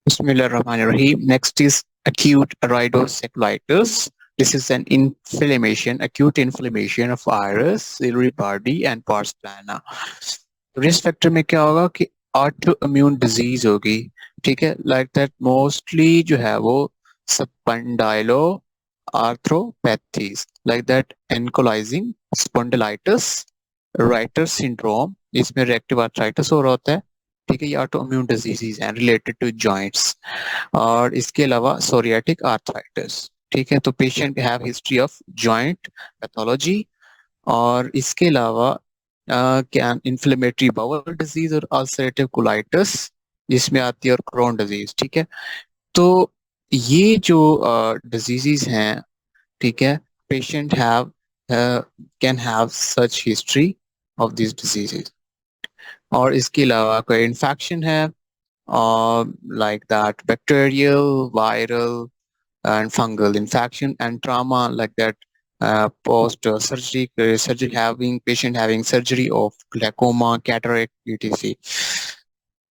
Bismillahirrahmanirrahim. Next is acute iridocyclitis. This is an inflammation, acute inflammation of iris, ciliary body and pars plana. Risk factor में क्या होगा कि auto immune disease होगी, ठीक है, like that mostly जो है वो spondyloarthropathies, like that ankylosing spondylitis, Reiter syndrome, इसमें रिएक्टिव आर्थराइटिस हो रहा होता है, ठीक है, ये ऑटो इम्यून डिजीजेज हैं रिलेटेड टू जॉइंट्स। और इसके अलावा सोरियाटिक आर्थराइटिस, ठीक है, तो patient have history of joint pathology. और इसके अलावा कैन इन्फ्लेमेटरी बाउल डिजीज और अल्सरेटिव कोलाइटिस जिसमें आती है, और क्रोन डिजीज, ठीक है। तो ये जो डिजीजेस हैं, ठीक है, patient have can have such history of this diseases. और इसके अलावा कोई इन्फेक्शन है like that bacterial, viral and fungal infection and trauma, like that post surgery having patient having surgery of glaucoma, cataract, etc.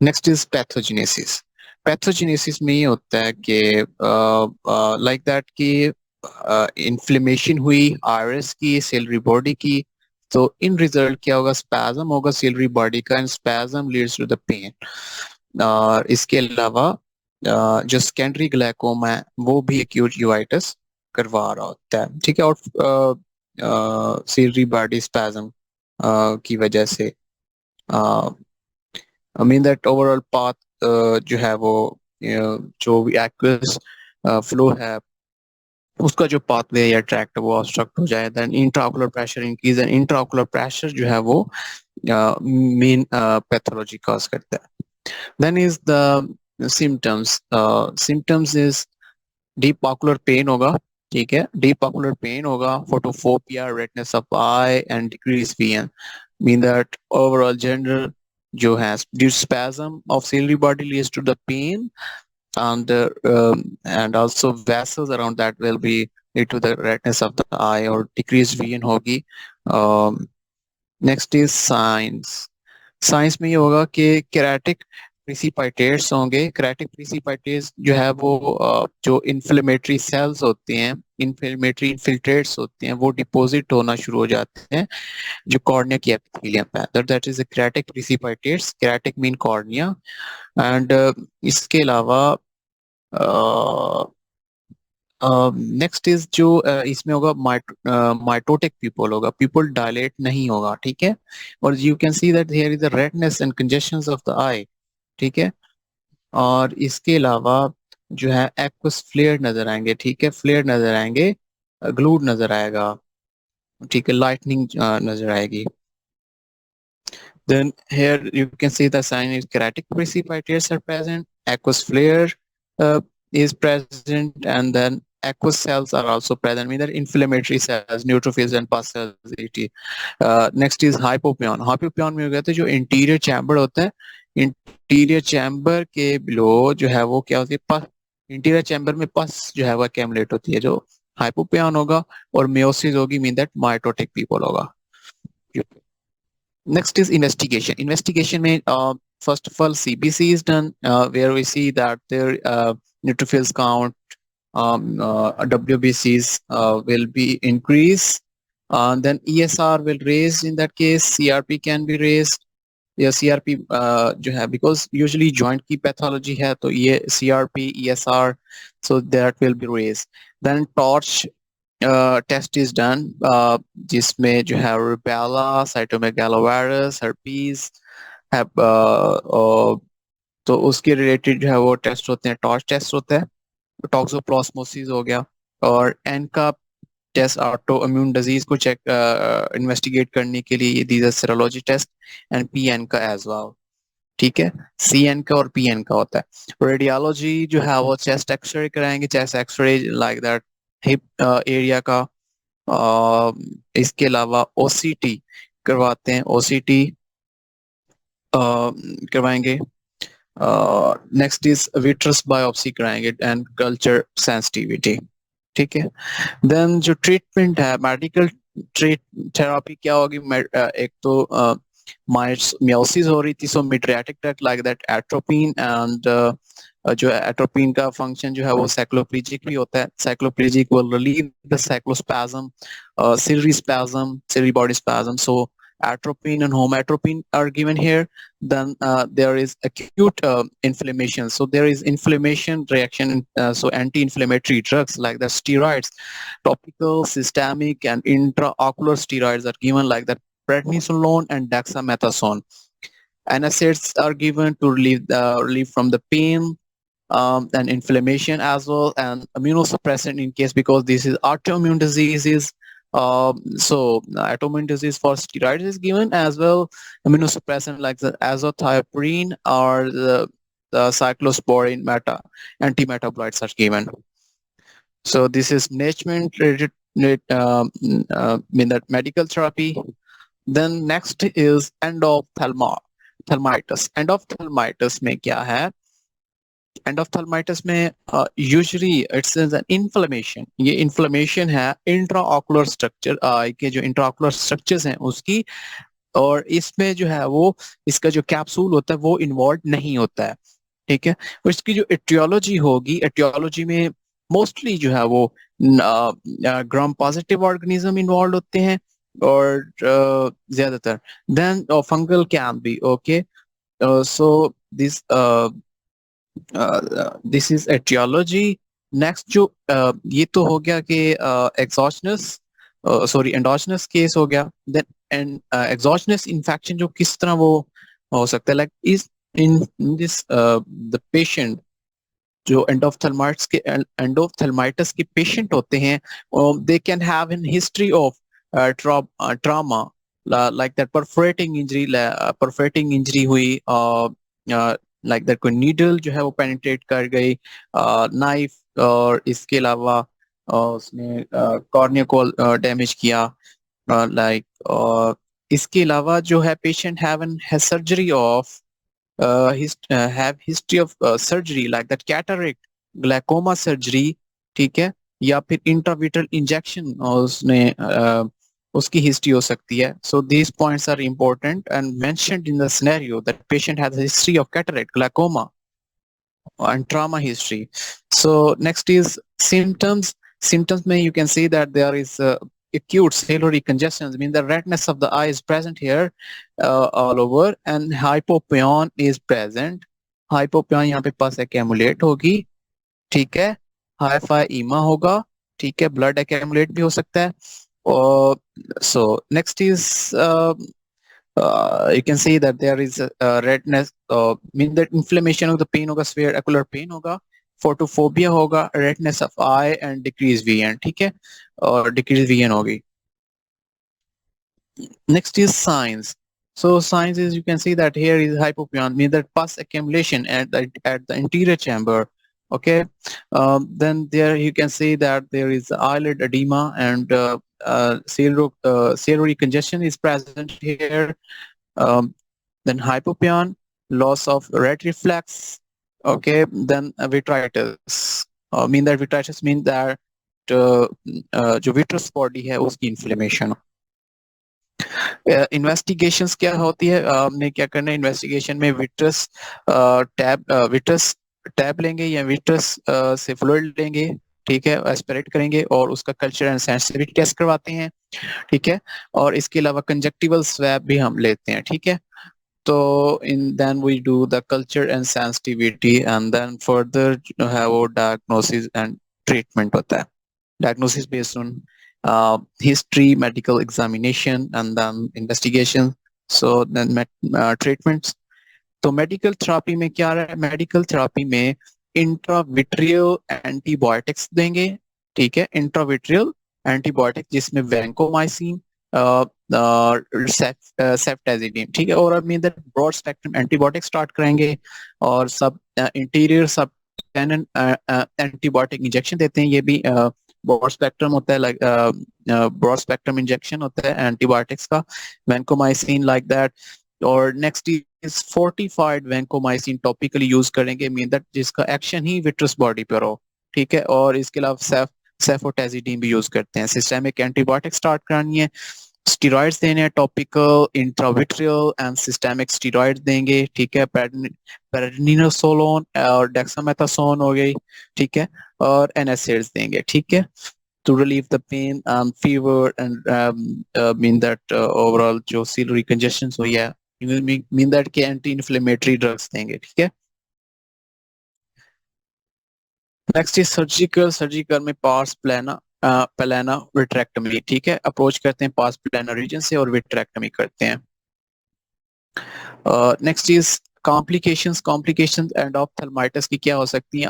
Next is pathogenesis. Pathogenesis में ये होता है कि like that कि इन्फ्लेमेशन हुई आयरस की, सेलरी बॉडी की, तो इन रिजल्ट क्या होगा, स्पैज्म होगा सेलरी बॉडी का, and spasm leads to the pain. और इसके अलावा जो सेकेंडरी ग्लाइकोमा है वो भी एक्यूट यूवाइटिस करवा रहा होता है, ठीक है, और सेलरी बॉडी स्पैज्म की वजह से आई मीन दैट ओवरऑल पाथ जो है वो जो भी एक्वस फ्लो है उसका जो पाथवे या ट्रैक्ट वो ऑब्स्ट्रक्ट हो जाए, then intraocular pressure increase, and intraocular pressure जो है वो मेन पैथोलॉजी कॉज करता है। Then is the symptoms is deep ocular pain होगा, ठीक है, डीप ऑकुलर पेन होगा, photophobia, redness of eye and decrease vision, mean that overall general जो है due spasm of ciliary body leads to the pain, and also vessels around that will be lead to the redness of the eye or decreased vision होगी। Next is science. Science में ये होगा कि केराटिक प्रिसिपाइटेट्स होंगे। केराटिक प्रिसिपाइटेट्स जो है वो जो इन्फ्लेमेटरी सेल्स होते हैं, इन्फ्लेमेटरी इन्फिल्ट्रेट्स होते हैं, वो डिपॉजिट होना शुरू हो जाते हैं जो कॉर्निया की एपिथेलियम पे, that is keratic precipitates, keratic mean cornea. And इसके अलावा नेक्स्ट इज जो इसमें होगा माइटोटिक पीपल होगा, पीपल डायलेट नहीं होगा, ठीक है, और you can see that here is the redness and congestions of the eye, ठीक है। और इसके अलावा जो है एक्वस फ्लेयर नजर आएंगे, ठीक है, फ्लेयर नजर आएंगे, ग्लूड नजर आएगा, ठीक है, लाइटनिंग नजर आएगी। Then here you can see the sign is keratic precipitates are present, aqueous flare is present, and then aqueous cells are also present, mean that inflammatory cells, neutrophils and pus cells, etc. Next is hypopion. Hypopion में हो गया तो जो interior chamber होता है, interior chamber के below जो है वो क्या होती है, पस, इंटीरियर चैम्बर में पस जो है वो एक्यूमुलेट होती है, जो हाइपोपियन होगा, और मेयोसिस होगी, मीन दैट माइटोटिक पीपल होगा। Next is investigation. Investigation means first of all CBC is done, where we see that their neutrophils count, WBCs will be increased. Then ESR will raise, in that case CRP can be raised. या CRP जो है, because usually joint की pathology है तो ये CRP, ESR, so that will be raised. Then torch test is done, जिसमें जो है रूबेला, साइटोमेगालोवायरस, हर्पीज है, तो उसके रिलेटेड जो है वो टेस्ट होते हैं, टॉर्च टेस्ट होता है, टॉक्सोप्लाज्मोसिस हो गया, और एन का टेस्ट ऑटो इम्यून डिजीज को चेक इन्वेस्टिगेट करने के लिए these are serology test, and PN का एज वेल, ठीक है, सीएन का और पीएन का होता है। रेडियोलॉजी जो है वो चेस्ट एक्सरे कराएंगे, chest x-ray like that hip area का। इसके अलावा ओसीटी करवाते हैं, ओसीटी करवाएंगे। नेक्स्ट इज विट्रस बायोप्सी कराएंगे एंड कल्चर सेंसिटिविटी, ठीक है। देन जो ट्रीटमेंट है, मेडिकल थेरापी क्या होगी, एक तो मायोसिस हो रही थी, so mydriatic drug like that atropine and जो एट्रोपिन का फंक्शन जो है वो साइक्लोप्लेजिक भी होता है. Cycloplegic will relieve the cyclospasm, ciliary spasm, ciliary body spasm. So atropine and homatropine are given here. Then there is acute inflammation. So there is inflammation reaction. So anti-inflammatory drugs like the steroids, topical, systemic, and intraocular steroids are given like that prednisolone and dexamethasone. NSAIDs are given to relieve from the pain and inflammation as well, and immunosuppressant in case because this is autoimmune diseases. Autoimmune disease for steroids is given as well. Immunosuppressant like the azathioprine or the cyclosporine antimetabolites are given. So this is management related in that medical therapy. Then next is endophthalmitis. Endophthalmitis में क्या है? एंडोफ्थल्माइटिस में usually it's an inflammation. ये inflammation है intraocular structure के जो intraocular structures हैं उसकी, और इसमें जो है वो इसका जो कैप्सूल होता है वो इन्वॉल्व नहीं होता है. ठीक है. उसकी जो एटियोलॉजी होगी, एटियोलॉजी में मोस्टली जो है वो ग्राम पॉजिटिव ऑर्गेनिज्म इन्वॉल्व होते हैं और ज्यादातर. Then fungal can be okay. So this this is etiology. Next जो ये तो हो गया कि एक्सोजनस सॉरी एंडोजनस केस हो गया. देन एक्सोजनस इन्फेक्शन जो किस तरह वो हो सकता है, लाइक इस इन दिस द पेशेंट जो एंडोफ्थल्माइटिस के पेशेंट होते हैं, they can have an history of trauma like that perforating injury हुई, लाइक दैट कोई नीडल जो है वो पेनिट्रेट कर गई, नाइफ, और इसके अलावा उसने कॉर्निया को डैमेज किया, लाइक इसके अलावा जो है patient have surgery of have history of surgery like that cataract, glaucoma surgery. ठीक है. या फिर इंट्राविट्रल इंजेक्शन उसने उसकी हिस्ट्री हो सकती है. So these points are important and mentioned in the scenario that patient has a history of cataract, glaucoma and trauma history. So next is symptoms. Symptoms may you can see that there is acute ciliary congestion, means the redness of the eye is present here all over, and hypopyon is present. Hypopyon यहाँ पे पस accumulate होगी. ठीक है. hyphaema होगा. ठीक है. blood accumulate भी हो सकता है. और so next is you can see that there is redness, mean that inflammation of the pain होगा, severe ocular pain होगा, photophobia होगा, redness of eye and decreased vision. ठीक है. और decreased vision होगी. Next is signs. So signs is you can see that here is hypopyon, means that pus accumulation at the anterior chamber. Okay. Then there you can see that there is eyelid edema and ciliary congestion is present here. Then hypopyon, loss of red reflex. Okay. Then vitritis. Mean that vitritis means that जो vitreous body है उसकी inflammation. Investigations क्या होती है, हमने क्या करना है इन्वेस्टिगेशन में? विट्रस टैब लेंगे या विट्रस से फ्लूइड लेंगे. ठीक है. एस्पिरेट करेंगे और उसका कल्चर एंड सेंसिटिविटी टेस्ट करवाते हैं. ठीक है. और इसके अलावा कंजक्टिवल स्वैब भी हम लेते हैं. ठीक है. तो then we do the culture and sensitivity and then further जो है वो डायग्नोसिस एंड ट्रीटमेंट होता है. Diagnosis based on history, medical examination, and then investigation. So then treatments. तो medical therapy में क्या रहा है? Medical therapy में intravitreal antibiotics देंगे. ठीक है. intravitreal antibiotics जिसमें vancomycin, ceftazidime. ठीक है. और अब में broad spectrum antibiotics start करेंगे और सब interior सब एंटीबायोटिक इंजेक्शन देते हैं. ये भी ब्रॉड स्पेक्ट्रम होता है, लाइक ब्रॉड स्पेक्ट्रम इंजेक्शन होता है एंटीबायोटिक्स का, वैंकोमाइसिन लाइक दैट. और next is fortified vancomycin topically use करेंगे, मीन दैट जिसका एक्शन ही विट्रस बॉडी पर हो. ठीक है. और इसके अलावा सेफोटेजिडीन भी यूज करते हैं. सिस्टेमिक एंटीबायोटिक स्टार्ट करानी है. स्टीरॉइड्स देने हैं, topical, intravitreal and systemic steroids देंगे, ठीक है। प्रेडनिसोलोन और डेक्सामेथासोन हो गई, ठीक है, और एनएसएड्स देंगे, ठीक है, to relieve the pain and fever and mean that overall जो ciliary congestion हो या mean that के anti inflammatory drugs देंगे, ठीक है। Next is surgical. सर्जिकल में पार्स प्लाना प्लाना विट्रेक्टमी, ठीक है, अप्रोच करते हैं पार्स प्लाना रीजन से और विट्रेक्टमी करते हैं। Next is complications. कॉम्प्लिकेशंस एंडोप्थेल्माइटिस की क्या हो सकती हैं?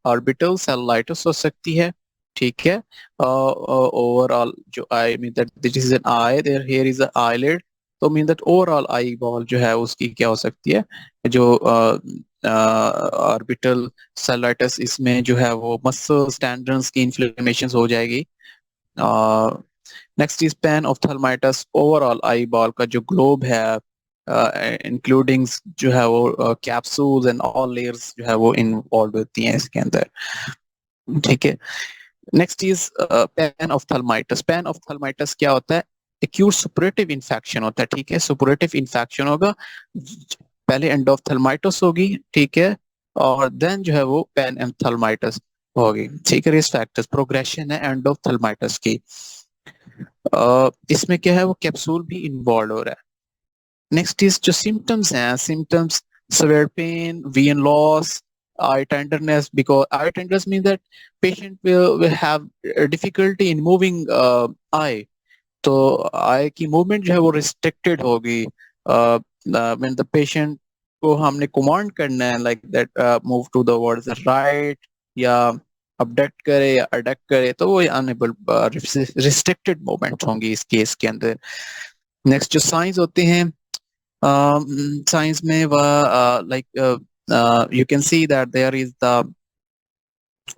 ऑर्बिटल सेलुलाइटिस हो सकती है, ठीक है। ओवरऑल जो I mean that this is an eye, there here is a eyelid, तो mean that overall eyeball जो है उसकी क्या हो सकती है? जो ऑर्बिटल सेलुलाइटिस, इसमें जो है वो मसल टेंडन्स की इन्फ्लेमेशन हो जाएगी। Next is panophthalmitis. Overall eyeball का जो ग्लोब है इंक्लूडिंग जो है वो कैप्सूल्स एंड ऑल लेयर्स जो है वो इन्वॉल्व होती हैं इसके अंदर, ठीक है। Next is panophthalmitis. Panophthalmitis क्या होता है? एक्यूट सुपरेटिव इन्फेक्शन होता है, ठीक है। सुपरेटिव इन्फेक्शन होगा, पहले एंडोप्थेल्माइटिस होगी, ठीक है, और देन जो है वो पैन ऑप्थेल्माइटिस होगी, ठीक है। रिस्क फैक्टर्स, प्रोग्रेशन है एंडोप्थेल्माइटिस की। इसमें क्या है वो कैप्सूल भी इन्वॉल्व हो रहा है। नेक्स्ट इज जो सिम्टम्स हैं, symptoms severe pain, vision loss, eye tenderness, because eye tenderness means that patient will have difficulty in moving eye, तो eye की movement जो है वो restricted होगी। when the patient को हमने command करना है like that move to the towards the right या abduct करे या adduct करे, तो वो unable restricted movement होंगी इस केस के अंदर। नेक्स्ट जो साइंस होते हैं साइंस में वह like you can see that there is the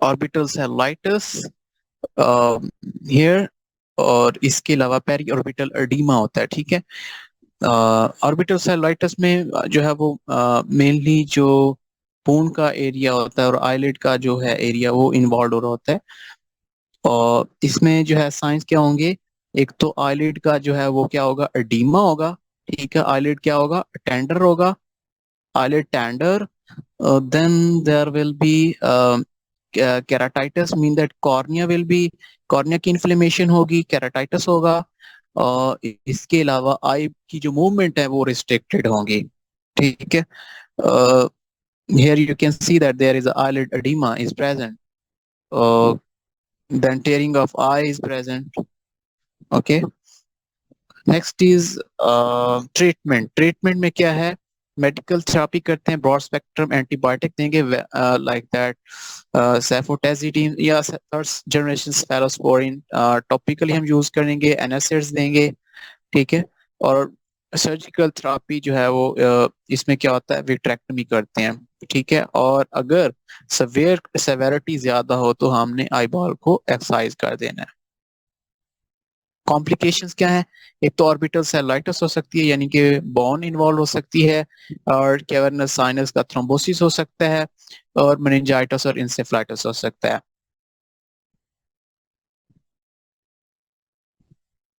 orbital cellulitis here, और इसके अलावा पेरी ऑर्बिटल एडिमा होता है, ठीक है। ऑर्बिटल सेलुलाइटिस में जो है वो मेनली जो पून का एरिया होता है और आईलिड का जो है एरिया वो इन्वॉल्व हो रहा होता है। और इसमें जो है साइंस क्या होंगे? एक तो आईलिड का जो है वो क्या होगा? एडिमा होगा, ठीक है। आईलिड क्या होगा? टेंडर होगा, eyelid tender, then there will be keratitis, mean that cornea will be, cornea की inflammation होगी, keratitis होगा, और इसके अलावा आई की जो मूवमेंट है वो restricted होगी, ठीक है। Here you can see that there is a eyelid edema is present, then tearing of eye is present, okay. Next is treatment. Treatment में क्या है? मेडिकल थेरेपी करते हैं, ब्रॉड स्पेक्ट्रम एंटीबायोटिक देंगे लाइक दैट सेफोटेजिडिन या थर्ड जनरेशन सेफलोस्पोरिन, टॉपिकली हम use करेंगे, NSAIDs देंगे, ठीक है। और सर्जिकल थेरेपी जो है वो इसमें क्या होता है? विट्रेक्टमी करते हैं, ठीक है। और अगर सेवेरिटी ज्यादा हो तो हमने आई बॉल को एक्सरसाइज कर देना है। कॉम्प्लिकेशंस क्या है? एक तो ऑर्बिटल सेलुलाइटिस हो सकती है, यानी कि बोन इन्वॉल्व हो सकती है, और कैवर्नस साइनस का थ्रोम्बोसिस हो सकता है, और मेनिंजाइटिस और इंसेफ्लाइटिस हो सकता है।